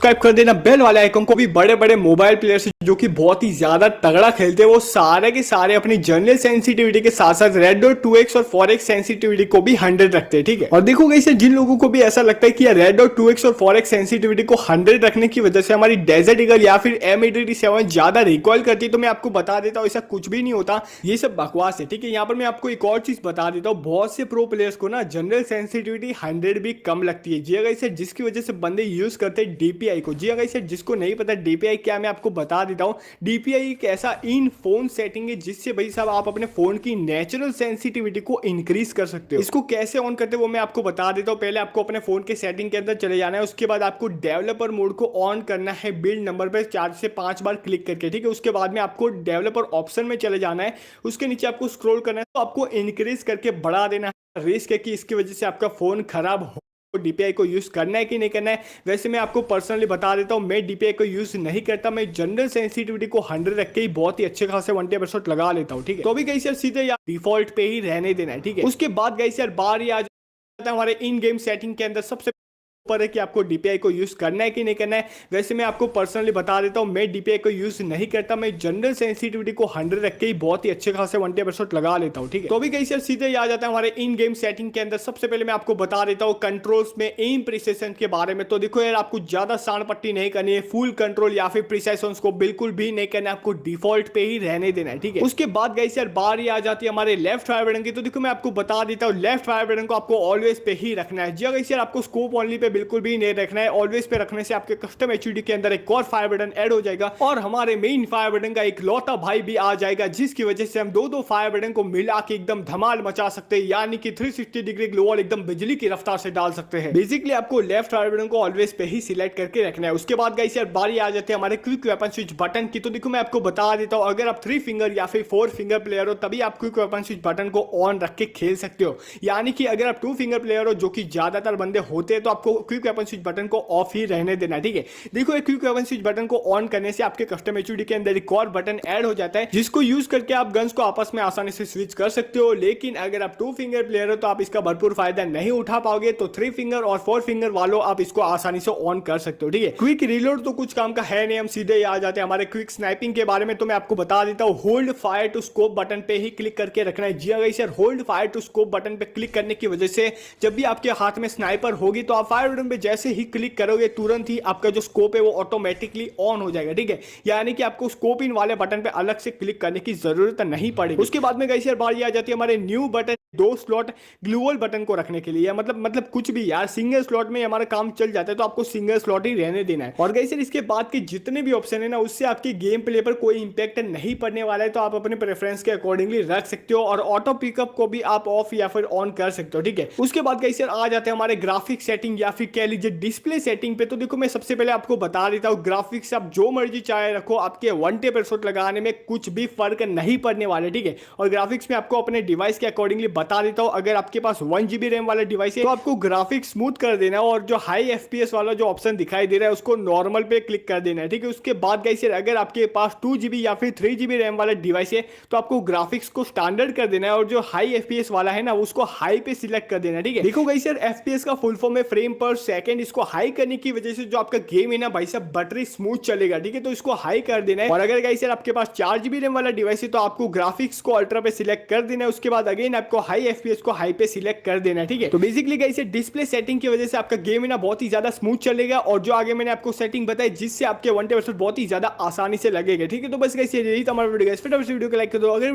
Subscribe कर देना bell वाले आइकन को भी। बड़े बड़े मोबाइल प्लेयर्स जो कि बहुत ही ज्यादा तगड़ा खेलते हैं वो सारे के सारे अपनी जनरल सेंसिटिविटी के साथ साथ रेड डॉट 2x और 4x सेंसिटिविटी को भी 100 रखते हैं, ठीक है। और देखो गाइस, जिन लोगों को भी ऐसा लगता है कि यार रेड डॉट 2x और 4x सेंसिटिविटी को 100 रखने की वजह से हमारी डेजर्ट ईगल या फिर M87 ज्यादा रिकॉइल करती है, तो मैं आपको बता देता हूँ ऐसा कुछ भी नहीं होता, ये सब बकवास है, ठीक है। यहाँ पर मैं आपको एक और चीज बता देता हूँ, बहुत से प्रो प्लेयर्स को ना जनरल सेंसिटिविटी 100 भी कम लगती है जी गाइस, जिसकी वजह से बंदे यूज करते हैं डीपीआई को। जी गाइस, जिसको नहीं पता डीपीआई क्या, मैं आपको बता देता हूँ। डीपीआई एक ऐसा इन फोन सेटिंग है जिससे भाई साहब आप अपने फोन की नेचुरल सेंसिटिविटी को इंक्रीज कर सकते हो। इसको कैसे ऑन करते हो वो मैं आपको बता देता हूँ। पहले आपको अपने फोन के सेटिंग के अंदर चले जाना है, उसके बाद आपको डेवलपर मोड को ऑन करना है बिल्ड नंबर पे 4 से 5 बार क्लिक करके, ठीक है। उसके बाद में आपको डेवलपर ऑप्शन में चले जाना है, उसके नीचे आपको स्क्रॉल करना है, तो आपको इंक्रीज करके बढ़ा देना है। रिस्क है कि इसकी वजह से आपका फोन खराब हो, डीपीआई को यूज करना है कि नहीं करना है। वैसे मैं आपको पर्सनली बता देता हूं, मैं डीपीआई को यूज नहीं करता, मैं जनरल सेंसिटिविटी को 100 रख के ही बहुत ही अच्छे खासे 1% लगा लेता हूं, ठीक है। तो अभी गाइस यार सीधे यार डिफॉल्ट पे ही रहने देना है, ठीक है। उसके बाद गाइस यार बार ही आ जाता है हमारे इन गेम सेटिंग के अंदर सबसे ऊपर है कि आपको डीपीआई को यूज करना है कि नहीं करना है। वैसे मैं आपको पर्सनली बता देता हूं, मैं डीपीआई को यूज नहीं करता, मैं जनरल सेंसिटिविटी को 100 रख के ही बहुत ही अच्छे खासे 1% लगा लेता हूं, ठीक है। तो अभी कैसे सीधे आ जाता है हमारे इन गेम सेटिंग के अंदर। सबसे पहले मैं आपको बता देता हूं कंट्रोल्स में एम प्रिसिशन के बारे में। तो देखो यार, आपको ज्यादा सांड पट्टी नहीं करनी है, फुल कंट्रोल या फिर प्रिसिशन को बिल्कुल भी नहीं करना है, आपको डिफॉल्ट पे ही रहने देना है, ठीक है। उसके बाद गाइस यार बारी आ जाती है हमारे लेफ्ट फायर बटन की। तो देखो मैं आपको बता देता हूं, लेफ्ट फायर बटन को आपको ऑलवेज पे ही रखना है। जी गाइस यार, आपको स्कोप ओनली पे बिल्कुल भी नहीं रखना है, ऑलवेज पे रखने से आपके कस्टम एचयूडी के अंदर एक और फायर बटन ऐड हो जाएगा और हमारे मेन फायर बटन का एक लौता भाई भी आ जाएगा, जिसकी वजह से हम दो फायर बटन को मिला के एकदम धमाल मचा सकते हैं, यानी कि 360 डिग्री ग्लोअल एकदम बिजली की रफ्तार से डाल सकते हैं। बेसिकली आपको लेफ्ट फायर बटन को ऑलवेज पे ही सिलेक्ट करके रखना है। उसके बाद गाइस यार बारी आ जाती है हमारे क्विक वेपन स्विच बटन की। तो देखो मैं आपको बता देता हूं, अगर आप 3 फिंगर या फिर 4 फिंगर प्लेयर हो तभी आप क्विक वेपन स्विच बटन को ऑन रख के खेल सकते हो, यानी कि अगर आप 2 फिंगर प्लेयर हो, जो कि ज्यादातर बंदे होते हैं, तो आपको क्विक वेपन स्विच बटन को ऑफ ही रहने देना, ठीक है। देखो एक क्विक वेपन स्विच बटन को ऑन करने से आपके कस्टम एचयूडी के अंदर एक और बटन ऐड हो जाता है, जिसको यूज करके आप गन्स को आपस में आसानी से स्विच कर सकते हो। लेकिन अगर आप 2 फिंगर प्लेयर हो तो आप इसका भरपूर फायदा नहीं उठा पाओगे, तो 3 फिंगर और 4 फिंगर वालों आप इसको आसानी से ऑन कर सकते हो, ठीक है। क्विक रिलोड तो कुछ काम का है नहीं, हम सीधे आ जाते हैं हमारे क्विक स्नाइपिंग के बारे में। तो मैं आपको बता देता हूं, hold fire to scope button पे ही क्लिक करके रखना है। जी गाइस यार, hold fire to scope button पे क्लिक करने की वजह से जब भी आपके हाथ में स्नाइपर होगी तो आप फायर बटन पे जैसे ही क्लिक करोगे तुरंत ही आपका जो स्कोप है वो ऑटोमेटिकली ऑन हो जाएगा, ठीक है। यानी कि आपको स्कोप इन वाले बटन पे अलग से क्लिक करने की जरूरत नहीं पड़ेगी। उसके बाद में गाइस यार बारी आ जाती है हमारे न्यू बटन 2 स्लॉट ग्लूअल बटन को रखने के लिए, मतलब कुछ भी यार, सिंगल स्लॉट में हमारा काम चल जाता है, तो आपको सिंगल स्लॉट ही रहने देना है। और गाइस यार इसके बाद के जितने भी ऑप्शन है ना, उससे आपके गेम प्ले पर कोई इंपैक्ट नहीं पड़ने वाला है, तो आप अपने प्रेफरेंस के अकॉर्डिंगली रख सकते हो। और ऑटो पिकअप को भी आप ऑफ या फिर ऑन कर सकते हो, ठीक है। उसके बाद गाइस यार आ जाते हैं हमारे ग्राफिक सेटिंग या फिर कह लीजिए डिस्प्ले सेटिंग पे। तो देखो मैं सबसे पहले आपको बता देता हूं, ग्राफिक्स आप जो मर्जी चाहे रखो, आपके 1% लगाने में कुछ भी फर्क नहीं पड़ने वाले, ठीक है। और ग्राफिक्स में आपको अपने डिवाइस के अकॉर्डिंगली बता देता हूं, अगर आपके पास 1 GB रैम वाला डिवाइस है तो आपको ग्राफिक्स स्मूथ कर देना है, और जो हाई एफपीएस वाला जो ऑप्शन दिखाई दे रहा है उसको नॉर्मल पे क्लिक कर देना है, ठीक है। उसके बाद गाइस अगर आपके पास 2 GB या फिर 3 GB रैम वाला डिवाइस है तो आपको ग्राफिक्स को स्टैंडर्ड कर देना है, और जो हाई एफपीएस वाला है ना उसको हाई पे सिलेक्ट कर देना है, ठीक है। देखो गाइस एफपीएस का फुल फॉर्म है फ्रेम पर सेकंड। इसको हाई करने की वजह से जो आपका गेम है ना भाई साहब बैटरी स्मूथ चलेगा, ठीक है। तो इसको हाई कर देना है। और अगर गाइस यार आपके पास 4 GB रैम वाला डिवाइस है तो आपको ग्राफिक्स को अल्ट्रा पे सिलेक्ट कर देना है। उसके बाद अगेन आपको हाई एफपीएस को हाई पे सिलेक्ट कर देना है, ठीक है। तो बेसिकली गाइस डिस्प्ले सेटिंग की वजह से आपका गेम है ना बहुत ही ज्यादा स्मूथ चलेगा, और जो आगे मैंने आपको सेटिंग बताई जिससे आपके 1% बहुत ही ज्यादा आसानी से लगेगा, ठीक है। तो बस गाइस यही था हमारा वीडियो। वीडियो को लाइक कर दो, अगर